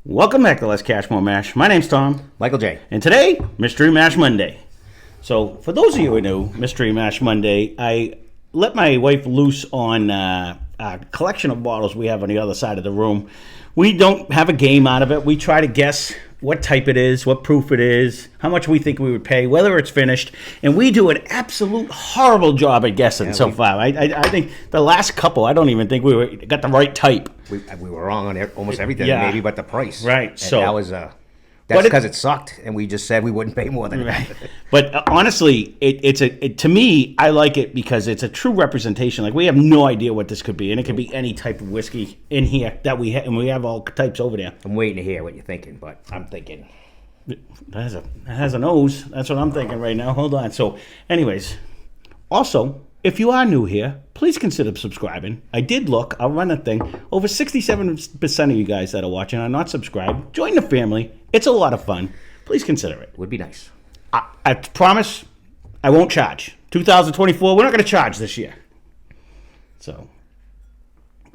Welcome back to Lesscashmoremash. My name's Tom. Michael J. And today, Mystery Mash Monday. So, for those of you who know Mystery Mash Monday, I let my wife loose on a collection of bottles we have on the other side of the room. We don't have a game out of it. We try to guess what type it is, what proof it is, how much we think we would pay, whether it's finished. And we do an absolute horrible job at guessing so far. I think the last couple, I don't even think we got the right type. We were wrong on almost everything, maybe but the price. Right. And so that was that's because it sucked, and we just said we wouldn't pay more than that. But honestly, to me, I like it because it's a true representation. Like, we have no idea what this could be, and it could be any type of whiskey in here that we have, and we have all types over there. I'm waiting to hear what you're thinking, but I'm thinking that has a nose. That's what I'm thinking right now. Hold on. So, anyways, also, if you are new here, please consider subscribing. I did look. I'll run a thing. Over 67% of you guys that are watching are not subscribed. Join the family. It's a lot of fun. Please consider it. would be nice. I promise I won't charge. 2024, we're not going to charge this year. So,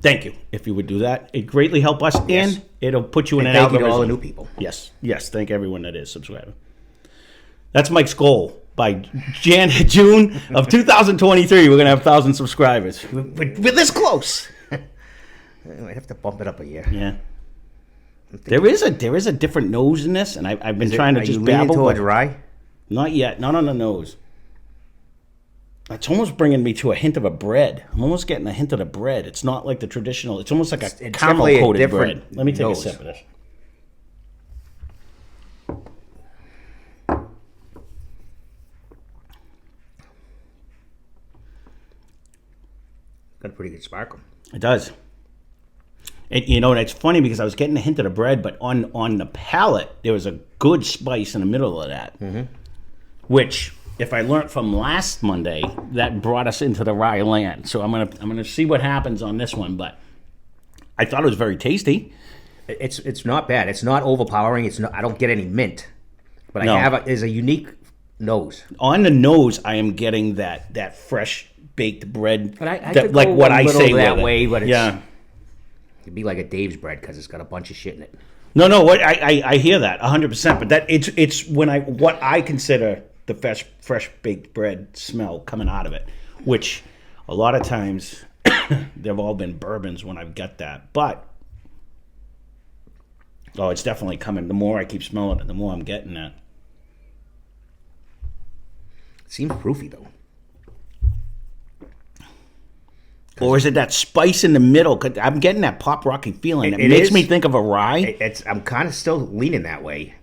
thank you if you would do that. It greatly help us, Yes. and it'll put you in an Thank you algorithm. to all the new people. Yes. Thank everyone that is subscribing. That's Mike's goal. By June of 2023, we're going to have 1,000 subscribers. We're this close. I might have to bump it up a year. Yeah. There is a different nose in this, and I've been trying to Are just you leaning babble. towards rye? Not yet. Not on the nose. It's almost bringing me to a hint of a bread. I'm almost getting a hint of the bread. It's not like the traditional. It's almost like a It's caramel-coated definitely a bread. different Let me take nose. a sip of this. Got a pretty good sparkle. It does. And it's funny because I was getting a hint of the bread, but on the palate, there was a good spice in the middle of that. Mm-hmm. Which, if I learned from last Monday, that brought us into the rye land. So I'm gonna see what happens on this one, but I thought it was very tasty. It's not bad. It's not overpowering. It's not. I don't get any mint, but No. I have a unique nose. On the nose, I am getting that fresh baked bread, But I that, could like go what a I little say that with it. way, but yeah. It'd be like a Dave's bread because it's got a bunch of shit in it. No, I hear that 100%. But that it's when what I consider the fresh baked bread smell coming out of it, which a lot of times they've all been bourbons when I've got that. But it's definitely coming. The more I keep smelling it, the more I'm getting that. It seems proofy though. Or is it that spice in the middle? 'Cause I'm getting that pop rocky feeling. It makes me think of a rye. I'm kind of still leaning that way.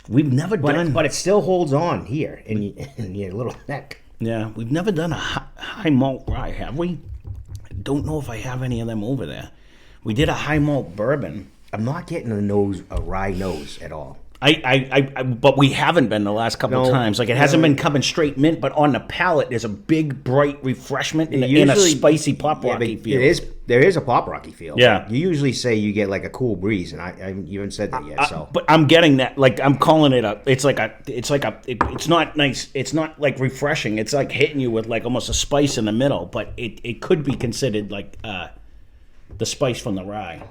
We've never done, But it still holds on here in your little neck. yeah, we've never done a high malt rye, have we? I don't know if I have any of them over there. We did a high malt bourbon. I'm not getting a rye nose at all. But we haven't been the last couple of times. Like, it hasn't been coming straight mint, but on the palate, there's a big, bright refreshment and a spicy pop rocky feel. There is a pop rocky feel. Yeah. You usually say you get like a cool breeze, and I you haven't said that yet. So, But I'm getting that. Like, I'm calling it it's not nice. It's not like refreshing. It's like hitting you with like almost a spice in the middle, but it could be considered like the spice from the rye.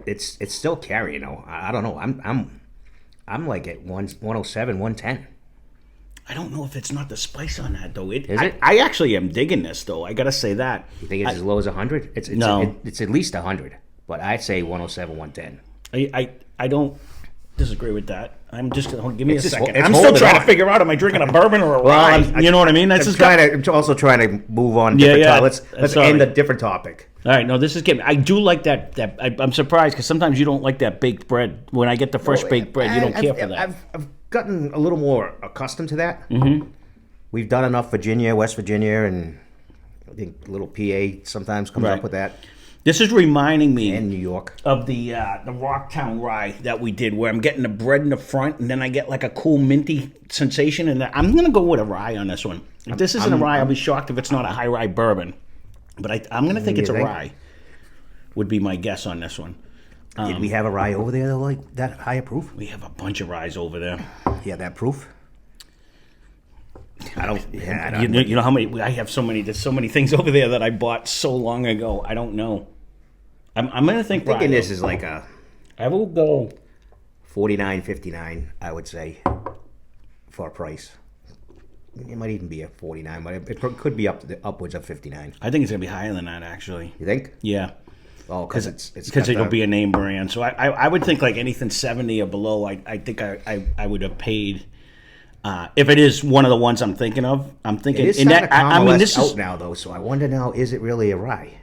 it's still carrying though. I don't know. I'm like at 107, 110. I don't know if it's not the spice on that though. Is it? I actually am digging this though. I gotta say that. You think it's as low as 100? It's at least 100, but I'd say 107, 110. I don't disagree with that. I'm just give me a second. it's I'm still holding trying on. to figure out, am I drinking a bourbon or a rye? You know what I mean? That's just I'm also trying to move on. Different yeah. Let's end a different topic. All right, no, this is getting. I do like that. I'm surprised because sometimes you don't like that baked bread. When I get the fresh baked bread, you don't care for that. I've gotten a little more accustomed to that. Mm-hmm. We've done enough Virginia, West Virginia, and I think a little PA sometimes comes up with that. This is reminding me And New York. of the Rocktown rye that we did, where I'm getting the bread in the front, and then I get like a cool minty sensation. And I'm gonna go with a rye on this one. If this isn't a rye, I'll be shocked if it's not a high rye bourbon. But I'm gonna think it's a rye. Would be my guess on this one. Did we have a rye over there like that higher proof? We have a bunch of ryes over there. Yeah, that proof. I don't. Yeah, I don't. You know how many? I have so many. There's so many things over there that I bought so long ago. I don't know. I'm gonna think. I'm thinking this is like a. I will go $49.59. I would say for a price. It might even be a 49, but it could be upwards of 59. I think it's gonna be higher than that, actually. You think? Yeah. Oh, because it'll be a name brand. So I would think like anything 70 or below. I think I would have paid. If it is one of the ones I'm thinking of, I'm thinking. It is in that, I mean, this is out now though. So I wonder now, is it really a rye?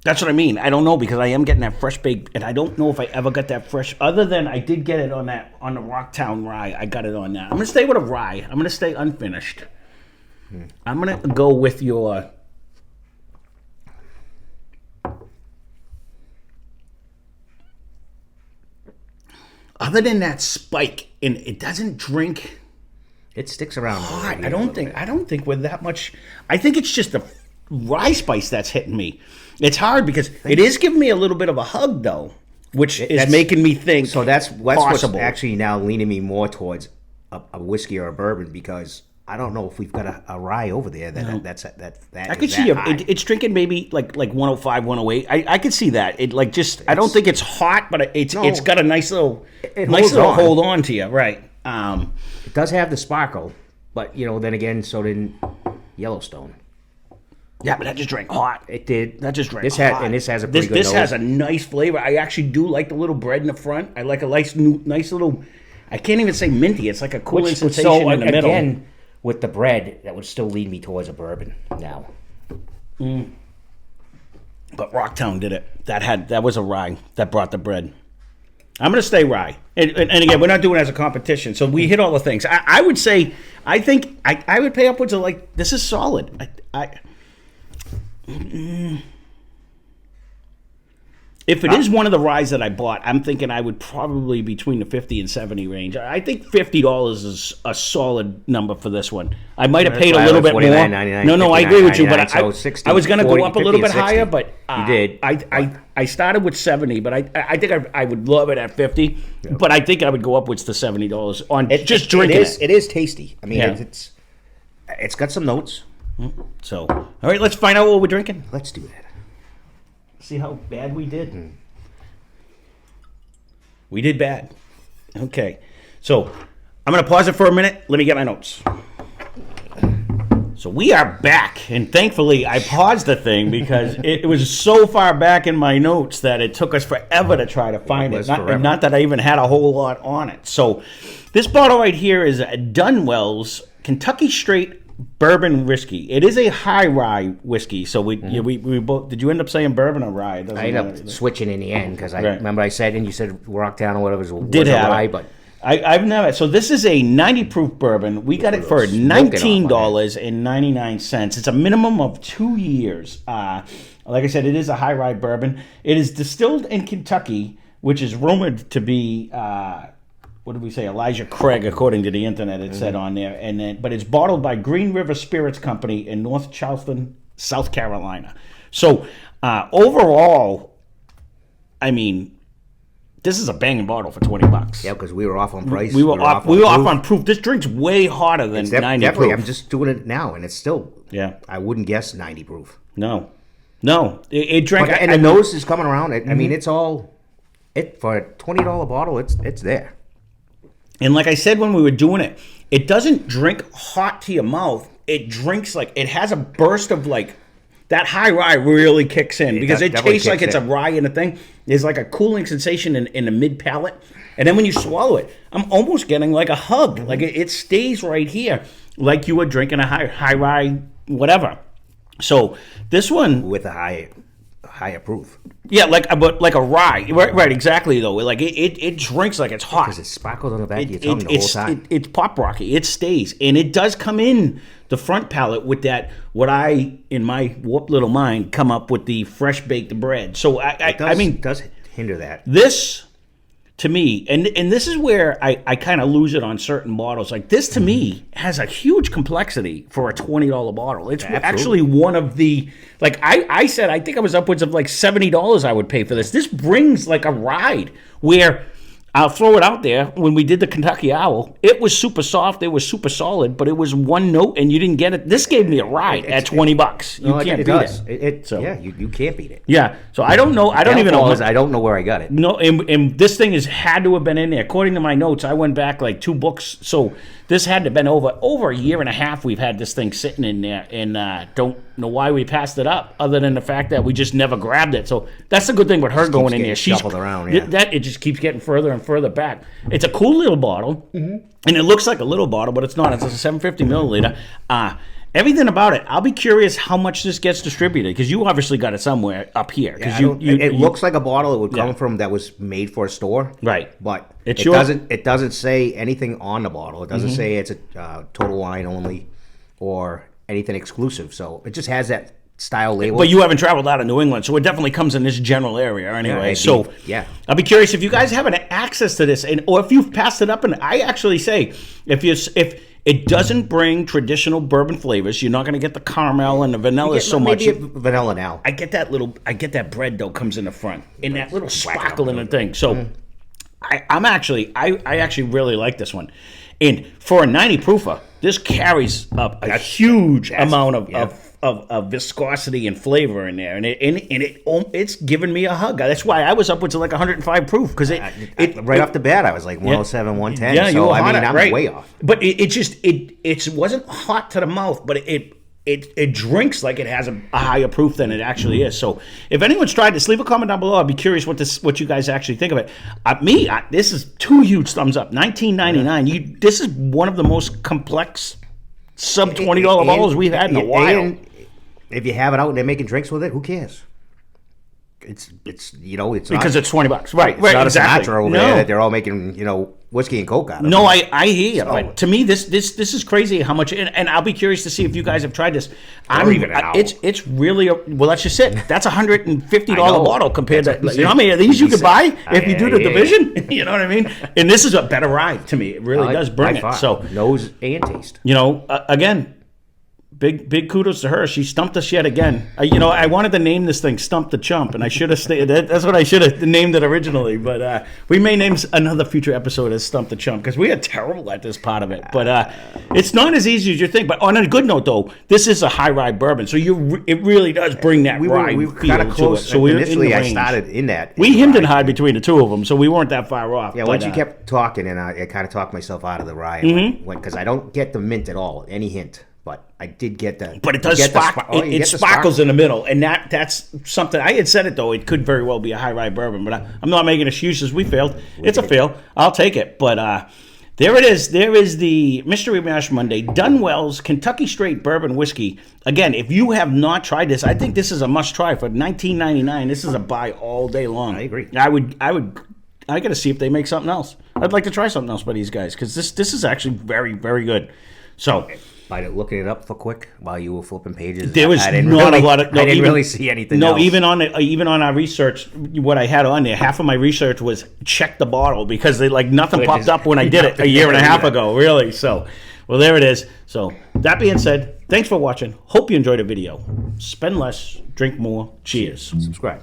That's what I mean. I don't know because I am getting that fresh baked, and I don't know if I ever got that fresh. Other than I did get it on the Rocktown rye. I got it on that. I'm gonna stay with a rye. I'm gonna stay unfinished. I'm gonna go with your. Other than that spike, and it doesn't drink It sticks around. hot. I don't think with that much. I think it's just the rye spice that's hitting me. It's hard because it is giving me a little bit of a hug though, which is making me think. So that's possible. what's actually now leaning me more towards a whiskey or a bourbon because I don't know if we've got a rye over there that I could see it's drinking maybe like 105, 108. I could see that. I don't think it's hot, but it's got a nice little hold on to you, right? It does have the sparkle, but then again, so did Yellowstone. Yeah, but that just drank hot. It did. That just drank hot. And this has a pretty good This nose. has a nice flavor. I actually do like the little bread in the front. I like a nice little. I can't even say minty. It's like a cooling sensation in the middle. Again, with the bread, that would still lead me towards a bourbon now. But Rocktown did it. That was a rye that brought the bread. I'm going to stay rye. And again, we're not doing it as a competition, so we hit all the things. I would say, I think I would pay upwards of this is solid. If it is one of the ryes that I bought, I'm thinking I would probably between the 50 and 70 range. I think $50 is a solid number for this one. I might have paid a little bit more. No, I agree with you, but I was going to go up a little bit higher, but you did. I started with 70, but I think I would love it at 50, but I think I would go upwards to $70 on just drinking it. It is tasty. I mean, it's got some notes. So, all right, let's find out what we're drinking. Let's do that. See how bad we did? We did bad. Okay. So I'm going to pause it for a minute. Let me get my notes. So we are back. And thankfully, I paused the thing because it was so far back in my notes that it took us forever to try to find it. Not that I even had a whole lot on it. So this bottle right here is Donewell's Kentucky Straight Bourbon whiskey. It is a high rye whiskey. So we both. Did you end up saying bourbon or rye? I ended up switching in the end because I remember I said, and you said Rocktown or whatever was a rye, but I've never. So this is a 90 proof bourbon. We got it for $19.99. It's a minimum of 2 years. Like I said, it is a high rye bourbon. It is distilled in Kentucky, which is rumored to be. What did we say? Elijah Craig, according to the internet, it said on there. But it's bottled by Green River Spirits Company in North Charleston, South Carolina. So overall, I mean, this is a banging bottle for $20. Yeah, because we were off on price. We were off on proof. This drink's way hotter than 90 definitely, proof. I'm just doing it now, and it's still. Yeah. I wouldn't guess 90 proof. No. It drank. And the nose is coming around. I mean, it's all. For a $20 bottle, it's there. And like I said when we were doing it, it doesn't drink hot to your mouth. It drinks it has a burst of that high rye really kicks in because it tastes like it's a rye in a thing. There's like a cooling sensation in the mid palate. And then when you swallow it, I'm almost getting like a hug. Like it stays right here like you were drinking a high rye whatever. So this one. With a higher proof. Yeah, like a rye. Right, exactly, though. Like, it drinks like it's hot. Because it sparkles on the back of your tongue the whole time. It's pop rocky. It stays. And it does come in the front palate with that, what I, in my warped little mind, come up with the fresh baked bread. So, it does hinder that. This, to me, and this is where I kind of lose it on certain bottles. Like, this, to me, has a huge complexity for a $20 bottle. It's actually one of the, I said, I think I was upwards of $70 I would pay for this. This brings, a ride where I'll throw it out there. When we did the Kentucky Owl, it was super soft. It was super solid, but it was one note, and you didn't get it. This gave me a ride at $20. You can't beat it. Yeah, you can't beat it. Yeah. So I don't know. I don't even know. I don't know where I got it. No, and this thing had to have been in there. According to my notes, I went back like 2 books. So this had to have been over a year and a half. We've had this thing sitting in there, and don't know why we passed it up, other than the fact that we just never grabbed it. So that's the good thing with her going in there. She's shuffled around. Yeah. That it just keeps getting further and further back. It's a cool little bottle, and it looks like a little bottle, but it's not. It's a 750 milliliter. Everything about it, I'll be curious how much this gets distributed, because you obviously got it somewhere up here. Because it looks like a bottle it would come from that was made for a store, right? But it doesn't say anything on the bottle. It doesn't say it's a total wine only or anything exclusive. So it just has that style label. But you haven't traveled out of New England, so it definitely comes in this general area anyway. I'll be curious if you guys have access to this, or if you've passed it up. And I actually say, if it doesn't bring traditional bourbon flavors, you're not going to get the caramel and the vanilla so much. Maybe vanilla now. I get that bread though comes in the front, and that little sparkle in the thing. So I actually really like this one. And for a 90 proofer, this carries up a huge amount of viscosity and flavor in there, and it's giving me a hug. That's why I was upwards of like 105 proof, because right off the bat I was like 107, 110. Yeah, so I mean I'm way off. But it wasn't hot to the mouth, but it drinks like it has a higher proof than it actually is. So if anyone's tried this, leave a comment down below. I'd be curious what you guys actually think of it. This is 2 huge thumbs up. $19.99. This is one of the most complex sub $20 bottles we've had in a while. And if you have it out and they're making drinks with it, who cares? It's because it's $20, right? It's not exactly. a Sinatra over there that they're all making whiskey and coke out of. No, I hear you. But to me, this is crazy how much. And I'll be curious to see if you guys have tried this. It's really that's just it. That's $150 bottle compared to how many of these you could buy if you do the division. You know what I mean? And this is a better ride to me. It really does bring it. So nose and taste. Again. Big kudos to her. She stumped us yet again. I wanted to name this thing "Stump the Chump," and I should have stayed. That's what I should have named it originally. But we may name another future episode as "Stump the Chump," because we are terrible at this part of it. But it's not as easy as you think. But on a good note, though, this is a high rye bourbon, so it really does bring that rye we were feel kind of close. to it. So initially, I started in that. We hemmed and hawed between the two of them, so we weren't that far off. Yeah, once you kept talking, and I kind of talked myself out of the rye, because I don't get the mint at all, any hint. But I did get that. But it does sparkle. It sparkles in the middle, and that's something. I had said it though. It could very well be a high rye bourbon, but I'm not making excuses. We failed. It's a fail. I'll take it. But there it is. There is the Mystery Mash Monday Donewell's Kentucky Straight Bourbon Whiskey. Again, if you have not tried this, I think this is a must try for $19.99. This is a buy all day long. I agree. I got to see if they make something else. I'd like to try something else by these guys, because this is actually very, very good. So. By looking it up for quick while you were flipping pages, there was not a lot of. I didn't really see anything. No, else. even on our research, what I had on there, half of my research was check the bottle, because nothing popped up when I did it a year and a half ago. Really, so well there it is. So that being said, thanks for watching. Hope you enjoyed the video. Spend less, drink more. Cheers. Subscribe.